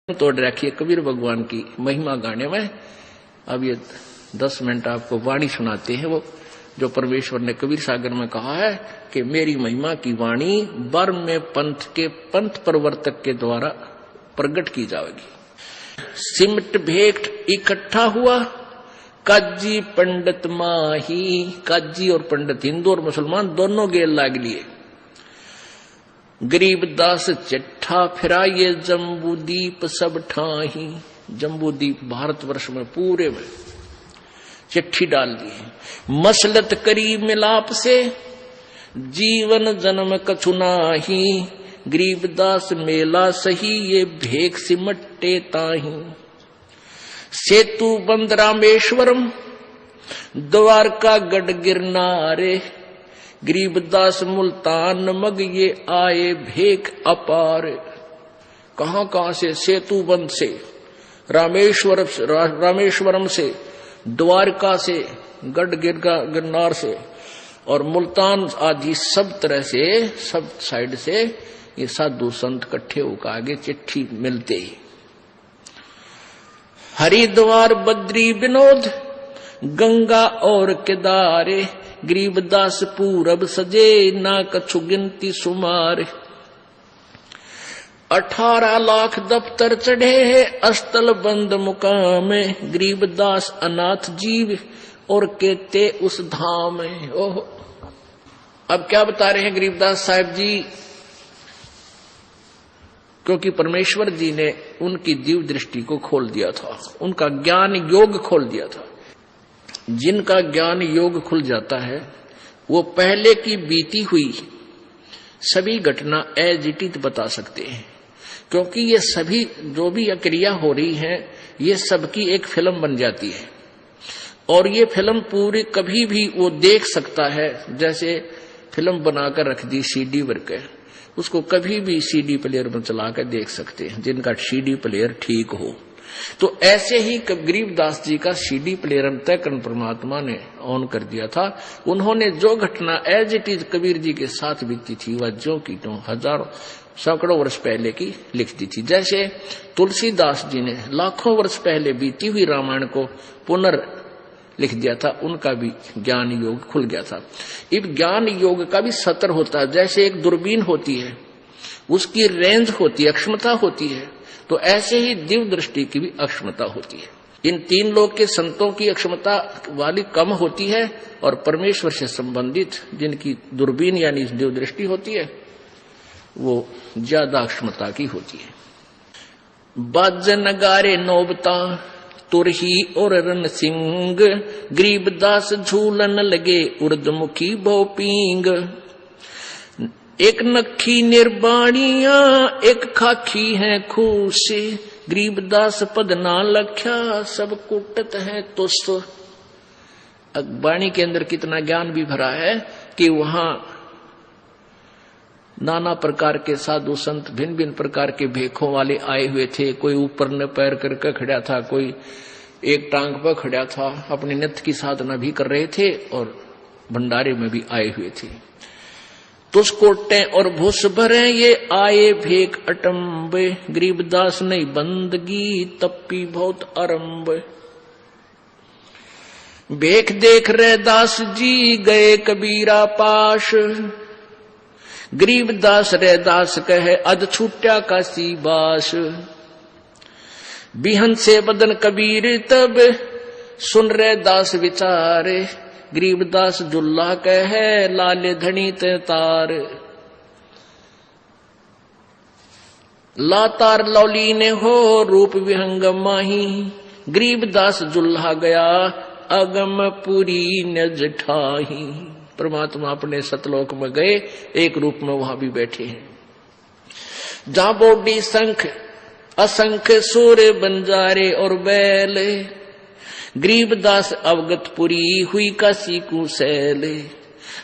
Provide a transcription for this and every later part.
तोड़ रखी है कबीर भगवान की महिमा गाने में। अब ये 10 मिनट आपको वाणी सुनाते हैं, वो जो परमेश्वर ने कबीर सागर में कहा है कि मेरी महिमा की वाणी बर्म में पंथ के पंथ प्रवर्तक के द्वारा प्रकट की जाएगी। सिमट भेंट इकट्ठा हुआ काजी पंडित माही। काजी और पंडित हिंदू और मुसलमान दोनों गेल लाग लिए। गरीबदास चिट्ठा फिरा ये जम्बूदीप सब ठाही। जम्बूदीप भारतवर्ष में पूरे में चिट्ठी डाल दी। मसलत करी मिलाप से जीवन जन्म कछु नाही। गरीबदास मेला सही ये भेख सिमटे ताही। सेतु बंद रामेश्वरम द्वारका गढ़ गिरनारे। गरीबदास मुल्तान मग ये आए भेख अपार। कहां से? सेतु बंद से, रामेश्वरम से, द्वारका से, गढ़ गिरनार से और मुल्तान आदि सब तरह से, सब साइड से ये साधु संत इकट्ठे होकर आगे चिट्ठी मिलते ही। हरिद्वार बद्री विनोद गंगा और केदारे। गरीबदास पूरब सजे ना कछु गिनती सुमार। 18 लाख दफ्तर चढ़े है अस्तल बंद मुकाम। गरीबदास अनाथ जीव और कहते उस धाम। ओह, अब क्या बता रहे हैं गरीबदास साहब जी? क्योंकि परमेश्वर जी ने उनकी दिव्य दृष्टि को खोल दिया था, उनका ज्ञान योग खोल दिया था। जिनका ज्ञान योग खुल जाता है वो पहले की बीती हुई सभी घटना एज इट इज बता सकते हैं, क्योंकि ये सभी जो भी क्रिया हो रही है ये सबकी एक फिल्म बन जाती है और ये फिल्म पूरी कभी भी वो देख सकता है। जैसे फिल्म बनाकर रख दी सीडी पर, उसको कभी भी सीडी प्लेयर में चलाकर देख सकते हैं जिनका सीडी प्लेयर ठीक हो। तो ऐसे ही गरीबदास जी का सीडी प्लेयर अंतःकरण परमात्मा ने ऑन कर दिया था। उन्होंने जो घटना as it is Kabir ji के साथ बीती थी वह जो की तो हजारों सैकड़ों वर्ष पहले की लिख दी थी। जैसे तुलसीदास जी ने लाखों वर्ष पहले बीती हुई रामायण को पुनर् लिख दिया था, उनका भी ज्ञान योग खुल गया था। इस ज्ञान योग का भी सत्र होता है। जैसे एक दूरबीन होती है, उसकी रेंज होती है, अक्षमता होती है, तो ऐसे ही दिव्य दृष्टि की भी अक्षमता होती है। इन 3 लोक के संतों की अक्षमता वाली कम होती है और परमेश्वर से संबंधित जिनकी दूरबीन यानी दिव्य दृष्टि होती है वो ज्यादा अक्षमता की होती है। बाज नगारे नौबता तुरही और रन सिंह। गरीबदास झूलन लगे उर्दमुखी भोपींग। एक नखी निर्बाणिया एक खाखी है खूसी। गरीबदास पद ना लख्या सब कुटत है तुस्त। बाणी के अंदर कितना ज्ञान भी भरा है कि वहां नाना प्रकार के साधु संत भिन्न भिन्न प्रकार के भेखों वाले आए हुए थे। कोई ऊपर न पैर करके खड़ा था, कोई एक टांग पर खड़ा था, अपने नित्य की साधना भी कर रहे थे और भंडारे में भी आए हुए थे। तुसकोटे और भूस भरे ये आए भेक अटम्बे। गरीबदास ने बंदगी तप्पी बहुत आरंभ। भेख देख रहे दास जी गए कबीरा पाश। गरीबदास रे दास कहे अध छूट्या का सी बास। बिहन से बदन कबीर तब सुन रहे दास विचारे। गरीबदास जुल्ला कहे लाले धनी ते तार। लातार लौली ने हो रूप विहंग माही। गरीबदास जुल्हा गया अगम पुरी न जठाही। परमात्मा अपने सतलोक में गए, एक रूप में वहां भी बैठे हैं। जहां बोडी संख असंख्य सूर्य बंजारे और बैल। गरीबदास अवगतपुरी हुई काशी कुशैल।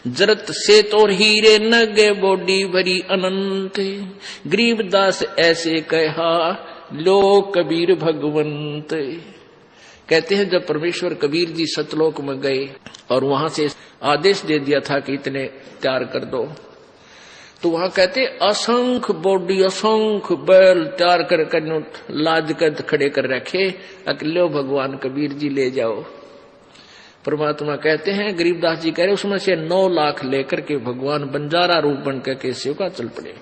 जरत से तो हीरे नगे बोडी भरी अनंत। गरीबदास ऐसे कहा लो कबीर भगवंत। कहते हैं जब परमेश्वर कबीर जी सतलोक में गए और वहां से आदेश दे दिया था कि इतने तैयार कर दो, तो वहां कहते असंख्य बॉडी असंख्य बैल तैयार कर लाद कर खड़े कर रखे, अकेले भगवान कबीर जी ले जाओ। परमात्मा कहते हैं, गरीबदास जी कह रहे उसमें से 9 लाख लेकर के भगवान बंजारा रूप बन करके शिव का चल पड़े।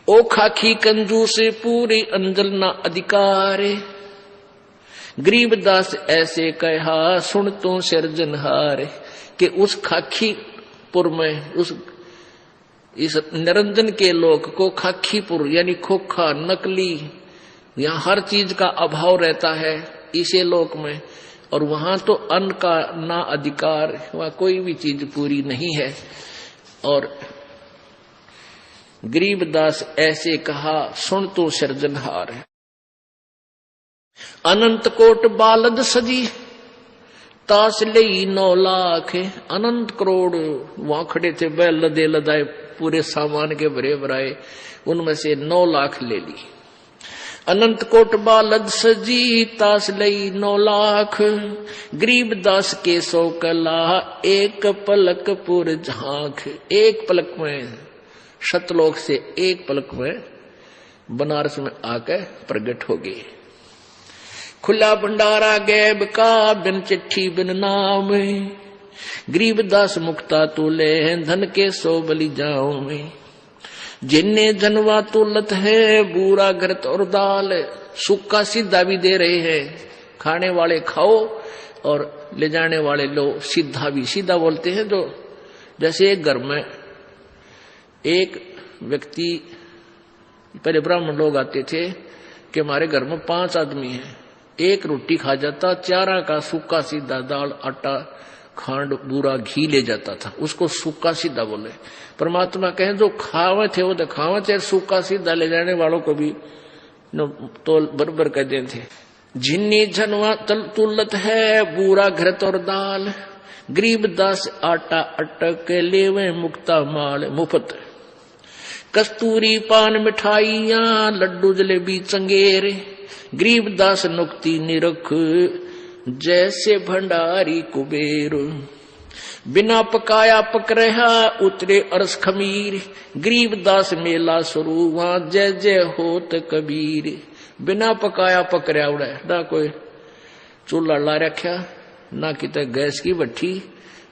ओ खाखी कंजू से पूरी अंजल ना अधिकारे, गरीबदास ऐसे कहा सुन तो सिरजनहार, कि उस खाखीपुर में इस निरंजन के लोक को खाखीपुर यानी खोखा नकली, यहाँ हर चीज का अभाव रहता है इसे लोक में, और वहां तो अन्न का ना अधिकार, वहां कोई भी चीज पूरी नहीं है। और गरीबदास ऐसे कहा सुन तो सिरजनहार, अनंत कोट बालद सजी तास ले 9 लाख, अनंत करोड़ वहां खड़े थे बैल लदे लदाए पूरे सामान के भरे भराए, उनमें से 9 लाख ले ली। अनंत कोट बालद सजी तास लई 9 लाख, गरीबदास के 100 कला एक पलक पुर झांक, एक पलक में सतलोक से एक पलक में बनारस में आकर प्रकट हो गए। खुला भंडारा गैब का बिन चिट्ठी बिन नाम, गरीबदास मुक्ता तुले धन के 100 बलि जाओ में, जिन्ने जनवा तुलत है बूरा घृत और दाल, सूखा सीधा भी दे रहे हैं, खाने वाले खाओ और ले जाने वाले लो, सीधा भी। सीधा बोलते हैं जो जैसे एक घर में एक व्यक्ति, पहले ब्राह्मण लोग आते थे कि हमारे घर में 5 आदमी हैं, एक रोटी खा जाता, 4 का सूखा सीधा दाल आटा खांड बूरा घी ले जाता था, उसको सूखा सीधा बोले। परमात्मा कहें जो खावे थे वो तो खावे थे, सूखा सीधा ले जाने वालों को भी तो बरबर कर दे थे। जिन्नी झनवा तुलत है बूरा घृत और दाल, गरीबदास आटा अटक लेवे मुक्ता माल मुफ्त, कस्तूरी पान मिठाइयां लड्डू जलेबी चंगेरे, गरीबदास नुक्ति निरख जैसे भंडारी कुबेर, बिना पकाया पक रहा उतरे अरस खमीर, गरीबदास मेला शुरू वहां जय जय होत कबीर। बिना पकाया पक रहा उड़ा, ना कोई चूल्हा ला रखा ना कितने गैस की भट्टी,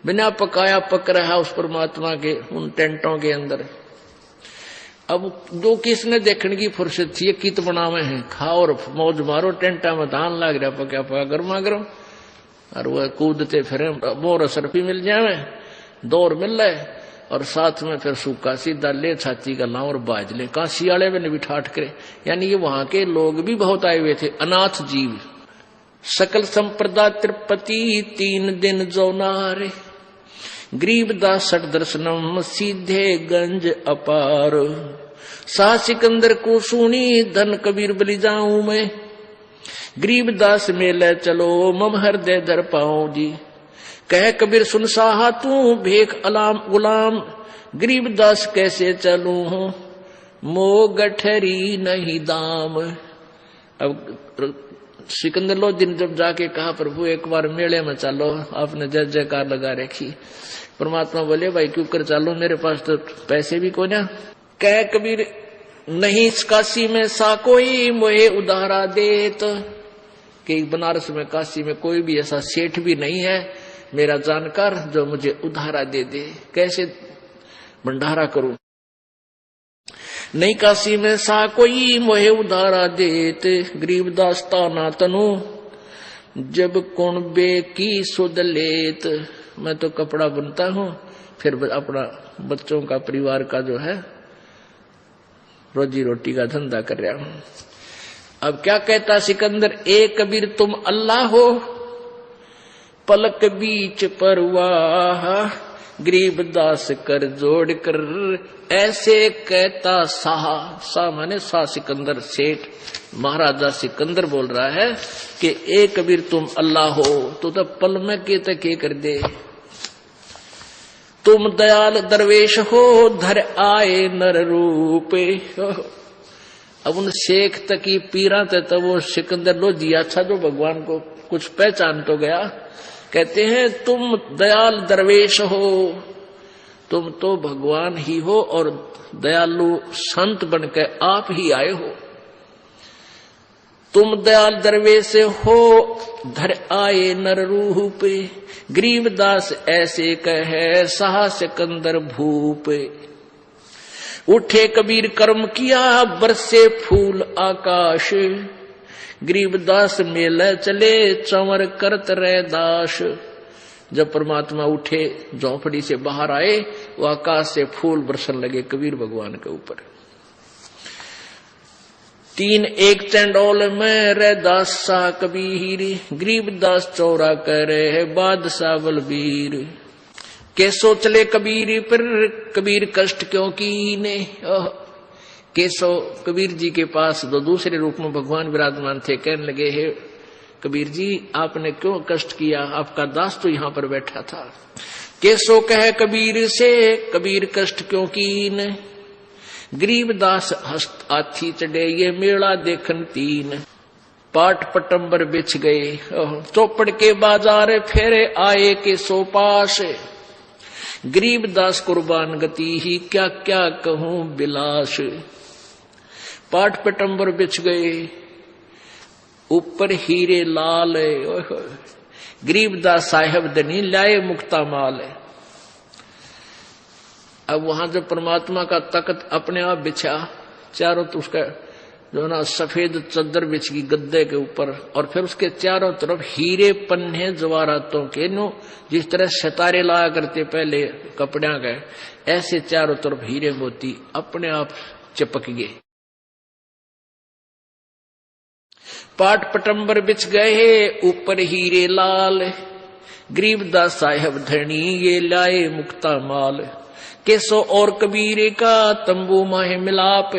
बिना पकाया पक रहा उस परमात्मा के उन टेंटों के अंदर। अब जो किसने देखने की फुर्सत थी, कित बनावे हैं, खाओ और मौज मारो, टेंटा में धान लाग रहा पका पका गर्मा गर्म, और वह कूदते फिर मोर सरफी मिल जावे, दौर मिल रहे, और साथ में फिर सूखा सीधा ले छाती का लाओ और बाज ले, काशी वाले में भी ठाठ करे। यानी ये वहां के लोग भी बहुत आए हुए थे, अनाथ जीव। सकल संप्रदा तिरुपति 3 दिन जौनारे, गरीबदास सठ दर्शनम सीधे गंज अपार, सा सिकंदर को सुनी धन कबीर बलि जाऊं मैं, गरीबदास मेले चलो मम हृदय दर पाऊं जी, कह कबीर सुन साहा तू भेख अलाम गुलाम, गरीबदास कैसे चलूं मो गठरी नहीं दाम। अब सिकंदर लो दिन जब जाके कहा प्रभु एक बार मेले में चलो, आपने जय जयकार लगा रखी। परमात्मा बोले भाई क्यों कर चलो, मेरे पास तो पैसे भी को ना। कह कबीर नहीं काशी में सा कोई मोहे उधारा देत, कि बनारस में काशी में कोई भी ऐसा सेठ भी नहीं है मेरा जानकार जो मुझे उधारा दे दे, कैसे भंडारा करूं। नहीं काशी में सा कोई मोहे उधारा देत, गरीबदास ताना तनु जब कौन बे की सुध लेत। मैं तो कपड़ा बुनता हूं, फिर अपना बच्चों का परिवार का जो है रोजी रोटी का धंधा कर रहा हूं। अब क्या कहता सिकंदर, ए कबीर तुम अल्लाह हो पलक बीच परवाह, गरीबदास कर जोड़ कर ऐसे कहता साहा। सा माने सा सिकंदर सेठ महाराजा सिकंदर बोल रहा है कि ए कबीर तुम अल्लाह हो तो पल में के कर दे, तुम दयाल दरवेश हो धर आए नर रूपे। अब उन शेख तकी पीरा तक वो सिकंदर लो दिया था जो भगवान को कुछ पहचान तो गया। कहते हैं तुम दयाल दरवेश हो, तुम तो भगवान ही हो और दयालु संत बनकर आप ही आए हो। तुम दयाल दरवेश हो धर आए नर रूप, गरीबदास ऐसे कहे सहा सिकंदर भूप। उठे कबीर कर्म किया बरसे फूल आकाश, गरीबदास मेले चले चंवर करत रह दास। जब परमात्मा उठे झोंपड़ी से बाहर आए, वो आकाश से फूल बरसन लगे कबीर भगवान के ऊपर। तीन एक चंडोल में रह दास सा कबीर, गरीबदास चौरा करे बादशाह बलबीर। कैसो चले कबीर पर कबीर कष्ट क्यों कीने। कैसो कबीर जी के पास दो दूसरे रूप में भगवान विराजमान थे, कहने लगे हे कबीर जी आपने क्यों कष्ट किया, आपका दास तो यहाँ पर बैठा था। कैसो कहे कबीर से कबीर कष्ट क्यों कीने, गरीबदास हस्त हाथी चढ़े ये मेला देखन तीन। पाट पटंबर बिछ गए चौपड़ के बाजार फेरे आए के सो पास, गरीबदास कुर्बान गति ही क्या क्या कहूं बिलास। पाट पटंबर बिछ गए ऊपर हीरे लाल, गरीबदास साहेब धनी लाए मुक्ता माल। अब वहां जब परमात्मा का तख्त अपने आप बिछा, चारों तो उसका जो ना सफेद चद्दर बिछ गई गद्दे के ऊपर, और फिर उसके चारों तरफ हीरे पन्ने जवाहरातों के नो, जिस तरह सितारे लाया करते पहले कपड़िया गए, ऐसे चारों तरफ हीरे मोती अपने आप चिपक गए। पाट पटंबर बिछ गए ऊपर हीरे लाल, गरीबदास साहेब धनी ये लाए मुक्ता माल। केसो और कबीरे का तंबू माहे मिलाप,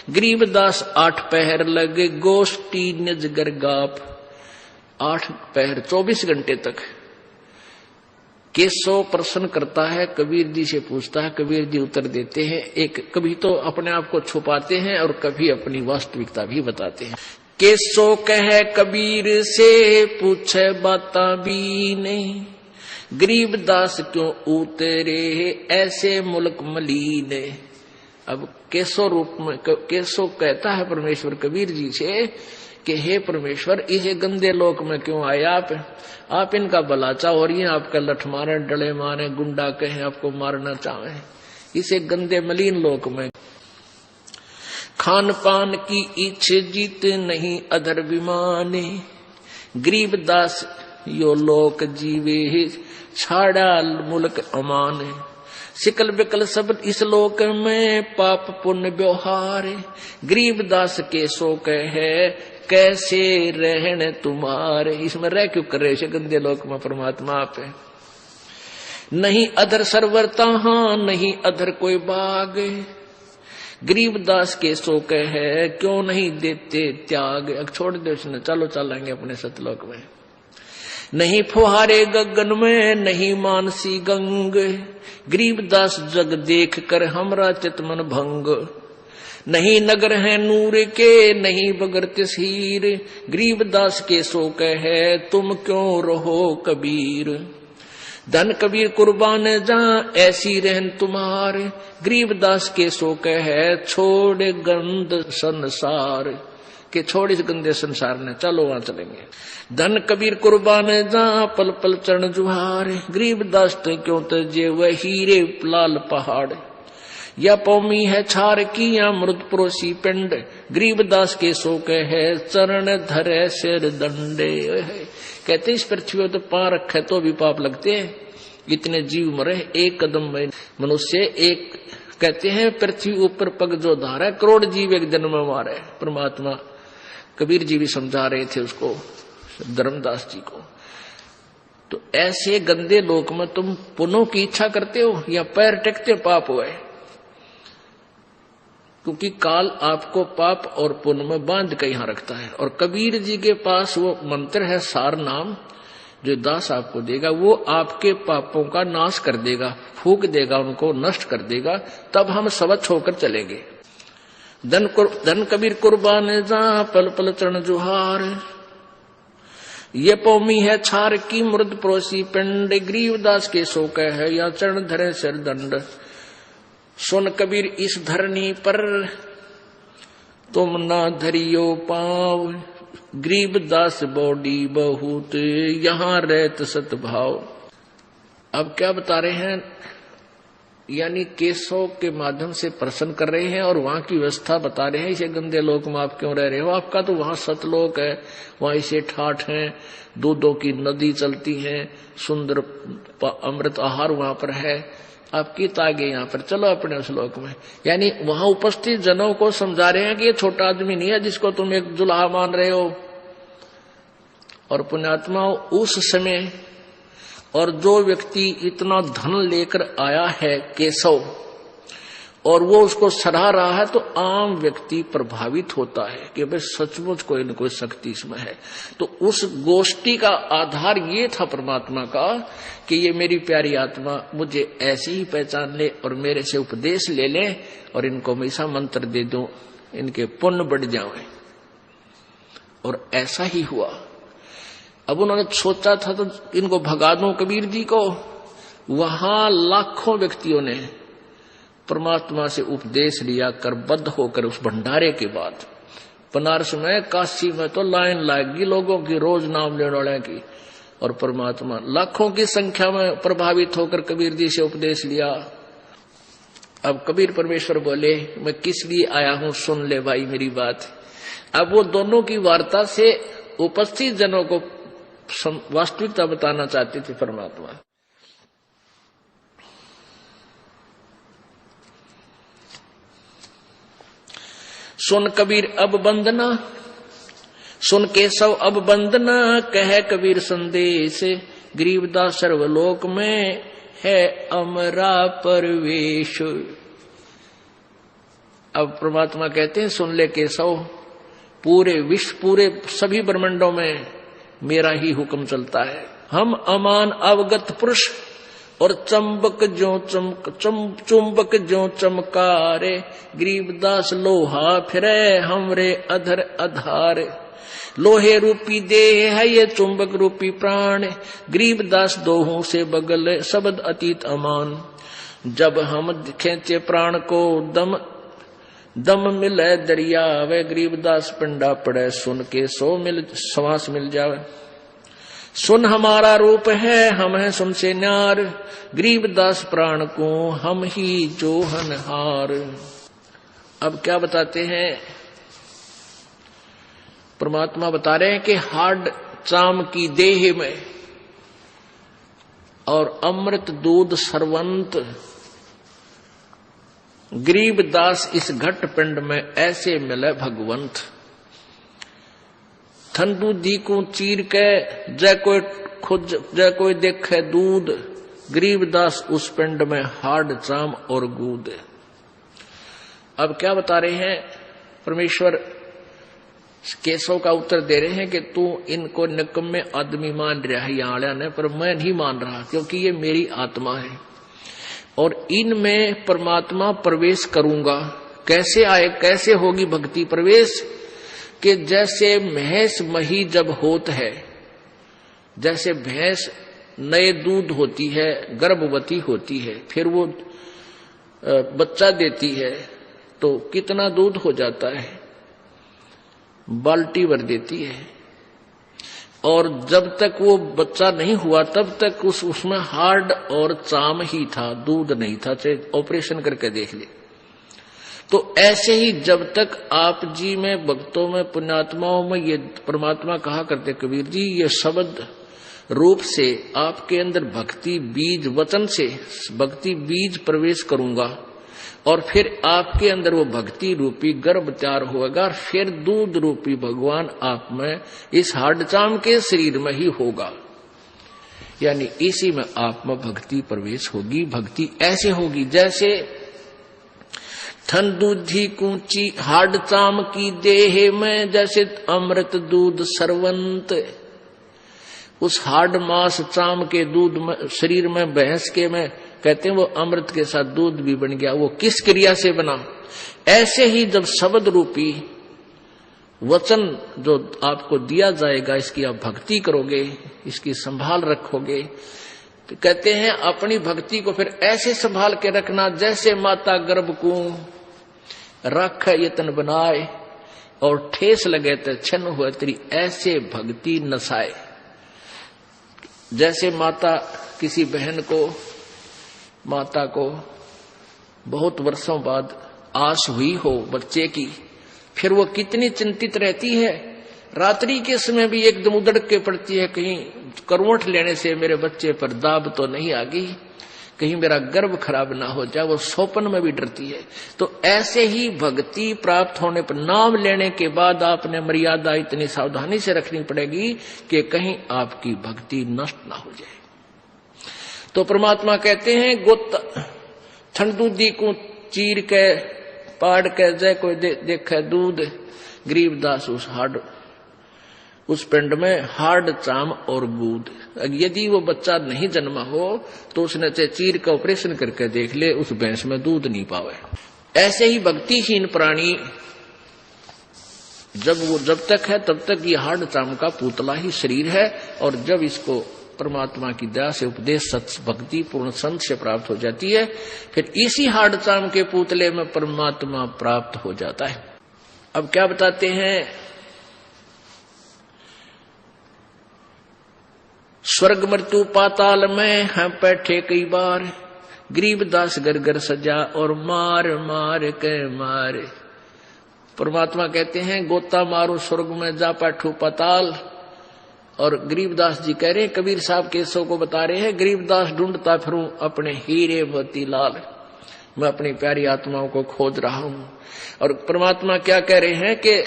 गरीबदास 8 पहर लगे गोष्ठी निज गरगाप। 8 पहर 24 घंटे तक केसो प्रश्न करता है, कबीर जी से पूछता है, कबीर जी उत्तर देते हैं। एक कभी तो अपने आप को छुपाते हैं और कभी अपनी वास्तविकता भी बताते हैं। केसो कहे कबीर से पूछे बाता भी नहीं, गरीबदास क्यों उतरे ऐसे मुल्क मलीने। अब केसो रूप में केसो कहता है परमेश्वर कबीर जी से कि हे परमेश्वर इसे गंदे लोक में क्यों आए आप इनका भला चाहो और ये आपका लठ मारे डले मारे गुंडा कहें आपको मारना चाहे, इसे गंदे मलिन लोक में। खान पान की इच्छा जीत नहीं अधर विमाने, गरीबदास यो लोक जीवे छाड़ा मुल्क अमान। सिकल बिकल सब इस लोक में पाप पुण्य व्यवहार, गरीबदास के सो कहे कैसे रहने तुम्हारे। इसमें रह क्यों कर रहे गंदे लोक में परमात्मा आप है। नहीं अधर सरवर तहां नहीं अधर कोई बाग, गरीबदास के सो कहे क्यों नहीं देते त्याग। अब छोड़ दे उसने, चलो चलेंगे अपने सतलोक में। नहीं फुहारे गगन में नहीं मानसी गंग, गरीबदास जग देख कर हमरा चितमन भंग। नहीं नगर है नूर के नहीं बगर तस्हीर, गरीबदास के सो कहे तुम क्यों रहो कबीर। धन कबीर कुर्बान जा ऐसी रहन तुम्हार, गरीबदास के सो कहे छोड़ गंद संसार। के छोड़ इस गंदे संसार ने, चलो वहां चलेंगे। धन कबीर कुर्बान जा पल पल चरण जुहार, गरीबदास ते क्यों तजे वह हीरे लाल पहाड़। या पौमी है छार की या मृत परोसी पिंड, गरीबदास के सो कहे चरण धरे सिर दंडे। कहते इस पृथ्वी तो पां रखे तो भी पाप लगते हैं, इतने जीव मरे एक कदम में मनुष्य एक। कहते हैं पृथ्वी ऊपर पग जो धारा करोड़ जीव एक जन्म में मारे। परमात्मा कबीर जी भी समझा रहे थे उसको, धर्मदास जी को। तो ऐसे गंदे लोक में तुम पुण्यों की इच्छा करते हो या पैर टेकते हो पाप हुए, क्योंकि काल आपको पाप और पुण्य में बांध के यहां रखता है। और कबीर जी के पास वो मंत्र है सार नाम, जो दास आपको देगा, वो आपके पापों का नाश कर देगा, फूक देगा, उनको नष्ट कर देगा, तब हम स्वच्छ होकर चलेंगे। धन कबीर कुर्बान जा पल पल चरण जुहार, ये पौमी है छार की मृद परोसी पिंड, गरीबदास के सो कह है या चरण धरे सिर दंड। सुन कबीर इस धरनी पर तुम ना धरियो पाव, गरीबदास बॉडी बहुत यहां रहत सतभाव। अब क्या बता रहे हैं, यानी केशव के माध्यम से प्रसन्न कर रहे हैं और वहां की व्यवस्था बता रहे हैं। इसे गंदे लोक में आप क्यों रह रहे हो, आपका तो वहां सतलोक है, वहां इसे ठाठ है, दूधों की नदी चलती है, सुंदर अमृत आहार वहां पर है, आपकी तागे यहाँ पर, चलो अपने उस लोक में। यानी वहां उपस्थित जनों को समझा रहे हैं कि ये छोटा आदमी नहीं है जिसको तुम एक दुल्हा मान रहे हो। और पुण्यात्मा उस समय, और जो व्यक्ति इतना धन लेकर आया है केशव, और वो उसको सराह रहा है, तो आम व्यक्ति प्रभावित होता है कि भाई सचमुच कोई न कोई शक्ति इसमें है। तो उस गोष्ठी का आधार ये था परमात्मा का कि ये मेरी प्यारी आत्मा मुझे ऐसे ही पहचान ले और मेरे से उपदेश ले ले और इनको हमेशा मंत्र दे दूं, इनके पुण्य बढ़ जाए। और ऐसा ही हुआ। अब उन्होंने सोचा था तो इनको भगा दूं कबीर जी को। वहां लाखों व्यक्तियों ने परमात्मा से उपदेश लिया करबद्ध होकर उस भंडारे के बाद। बनारस में, काशी में तो लाइन लागगी लोगों की, रोज नाम लेने वाले की, और परमात्मा लाखों की संख्या में प्रभावित होकर कबीर जी से उपदेश लिया। अब कबीर परमेश्वर बोले, मैं किस लिए आया हूं, सुन ले भाई मेरी बात। अब वो दोनों की वार्ता से उपस्थित जनों को वास्तविकता बताना चाहते थे परमात्मा। सुन कबीर अब बंदना, सुन केशव अब बंदना, कह कबीर संदेश, गरीबदास सर्वलोक में है अमरा परवेश। अब परमात्मा कहते हैं, सुन ले केशव, पूरे विश्व, पूरे सभी ब्रह्मांडों में मेरा ही हुक्म चलता है। हम अमान अवगत पुरुष और चुंबक जो चमकारे, गरीबदास लोहा फिरे हमरे अधर आधार। लोहे रूपी देह है ये चुंबक रूपी प्राण, गरीबदास दोहों से बगल शब्द अतीत अमान। जब हम खींचे प्राण को दम मिले दरिया, वे गरीबदास पिंडा पड़े, सुन के श्वास मिल जावे। सुन हमारा रूप है, हम हैं सुन से न्यार, गरीबदास प्राण को हम ही जोहनहार। अब क्या बताते हैं, परमात्मा बता रहे हैं कि हाड चाम की देह में और अमृत दूध सर्वंत, गरीबदास इस घट पिंड में ऐसे मिले भगवंत। ठंडू दी को चीर के जय कोई देखे दूध, गरीबदास उस पिंड में हाड चाम और गूद। अब क्या बता रहे हैं परमेश्वर, केशव का उत्तर दे रहे हैं कि तू इनको निकम्मे आदमी मान रहा है यहाँ ने, पर मैं नहीं मान रहा, क्योंकि ये मेरी आत्मा है और इनमें परमात्मा प्रवेश करूंगा। कैसे आए, कैसे होगी भक्ति प्रवेश, कि जैसे भैंस मही जब होत है, जैसे भैंस नए दूध होती है, गर्भवती होती है, फिर वो बच्चा देती है, तो कितना दूध हो जाता है, बाल्टी भर देती है। और जब तक वो बच्चा नहीं हुआ तब तक उसमें हार्ड और चाम ही था, दूध नहीं था, चाहे ऑपरेशन करके देख ले। तो ऐसे ही जब तक आप जी में, भक्तों में, पुण्यात्माओं में ये परमात्मा कहा करते कबीर जी, ये शब्द रूप से आपके अंदर भक्ति बीज, वचन से भक्ति बीज प्रवेश करूंगा और फिर आपके अंदर वो भक्ति रूपी गर्भ तैयार होगा और फिर दूध रूपी भगवान आप में इस हाडचाम के शरीर में ही होगा। यानी इसी में आप में भक्ति प्रवेश होगी। भक्ति ऐसे होगी जैसे ठन दूधी कूची हाडचाम की देह में, जैसे अमृत दूध सरवंत। उस हाड मास चाम के दूध में, शरीर में भैंस के में कहते हैं वो अमृत के साथ दूध भी बन गया। वो किस क्रिया से बना? ऐसे ही जब शब्द रूपी वचन जो आपको दिया जाएगा, इसकी आप भक्ति करोगे, इसकी संभाल रखोगे। तो कहते हैं अपनी भक्ति को फिर ऐसे संभाल के रखना जैसे माता गर्भ को रख यतन बनाए और ठेस लगे तो छन हुए तेरी ऐसे भक्ति नसाए। जैसे माता किसी बहन को, माता को बहुत वर्षों बाद आस हुई हो बच्चे की, फिर वो कितनी चिंतित रहती है। रात्रि के समय भी एकदम उधड़ के पड़ती है, कहीं करवट लेने से मेरे बच्चे पर दाब तो नहीं आ गई, कहीं मेरा गर्भ खराब ना हो जाए, वो स्वप्न में भी डरती है। तो ऐसे ही भक्ति प्राप्त होने पर नाम लेने के बाद आपने मर्यादा इतनी सावधानी से रखनी पड़ेगी कि कहीं आपकी भक्ति नष्ट ना हो जाए। तो परमात्मा कहते हैं गोता ठंडूदी को चीर के पाड़ के जय कोई देखे दूध, गरीबदास उस पिंड में हार्ड चाम और गूद। यदि वो बच्चा नहीं जन्मा हो तो उसने चीर का ऑपरेशन करके देख ले, उस भैंस में दूध नहीं पावे। ऐसे ही भक्तिहीन प्राणी जब तक है तब तक ये हार्ड चाम का पुतला ही शरीर है, और जब इसको परमात्मा की दया से उपदेश सत्य भक्ति पूर्ण संत से प्राप्त हो जाती है, फिर इसी हार्ड चाम के पुतले में परमात्मा प्राप्त हो जाता है। अब क्या बताते हैं, स्वर्ग मृत्यु पाताल में हैं बैठे कई बार, गरीबदास घर घर सजा और मार मार के मारे। परमात्मा कहते हैं गोता मारो स्वर्ग में जा बैठू पाताल। और गरीबदास जी कह रहे हैं, कबीर साहब केसों को बता रहे हैं, गरीबदास ढूंढता फिरूं अपने हीरे मोती लाल, मैं अपनी प्यारी आत्माओं को खोज रहा हूं। और परमात्मा क्या कह रहे हैं कि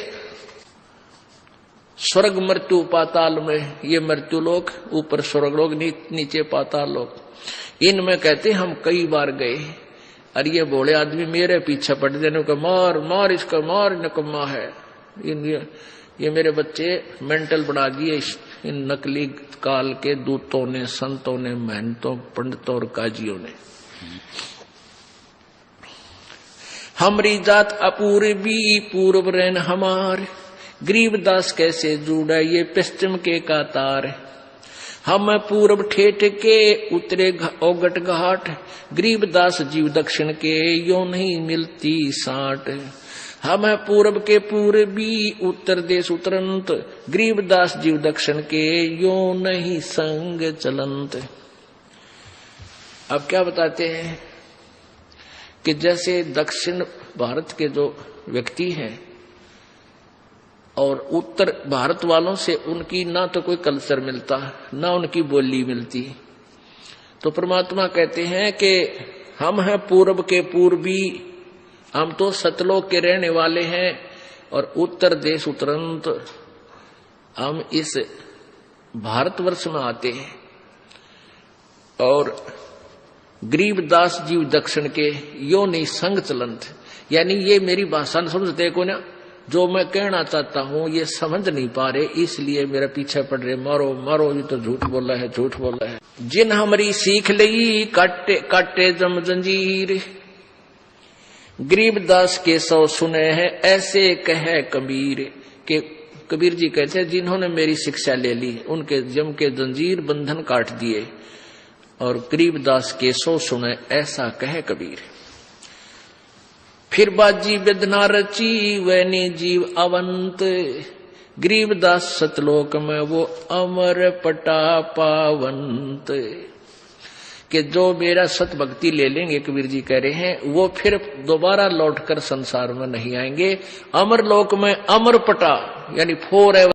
स्वर्ग मृत्यु पाताल में, ये मृत्यु लोक, ऊपर स्वर्ग लोक, नीचे पाताल लोक, इनमें कहते हम कई बार गए। और ये बोले आदमी मेरे पीछे पड़ देने को, मार मार इसका मार, नकम्मा है, ये मेरे बच्चे मेंटल बना दिए इन नकली काल के दूतों ने, संतों ने, महंतों, पंडितों और काजियों ने। हमारी जात अपूर्वी पूर्व रैन हमार, गरीबदास कैसे जुड़ा ये पश्चिम के कातार। हम पूर्व ठेठ के उतरे ओगट घाट, गरीबदास जीव दक्षिण के यो नहीं मिलती साट। हम पूर्व के पूर्वी उत्तर देश उतरंत, गरीबदास जीव दक्षिण के यो नहीं संग चलंत। अब क्या बताते हैं कि जैसे दक्षिण भारत के जो व्यक्ति हैं और उत्तर भारत वालों से उनकी ना तो कोई कल्चर मिलता, ना उनकी बोली मिलती, तो परमात्मा कहते हैं कि हम हैं पूर्व के पूर्वी, हम तो सतलोक के रहने वाले हैं, और उत्तर देश उतरंत हम इस भारतवर्ष में आते हैं। और गरीबदास जीव दक्षिण के यो नहीं संग चलंत, यानी ये मेरी भाषा न समझते को ना, जो मैं कहना चाहता हूं ये समझ नहीं पा रहे, इसलिए मेरे पीछे पड़ रहे, मारो मारो, ये तो झूठ बोला है, झूठ बोला है। जिन हमारी सीख लई काटे काटे जम जंजीर, गरीबदास के सौ सुने हैं ऐसे कहे कबीर। के कबीर जी कहते हैं जिन्होंने मेरी शिक्षा ले ली उनके जम के जंजीर बंधन काट दिए, और गरीबदास के सौ सुने ऐसा कहे कबीर। फिर बाजी वेदना रची वैनी जीव अवंत, गरीबदास सतलोक में वो अमर पटा पावंत। कि जो मेरा सत भक्ति ले लेंगे, कबीर जी कह रहे हैं, वो फिर दोबारा लौटकर संसार में नहीं आएंगे। अमर लोक में अमर पटा यानी फोर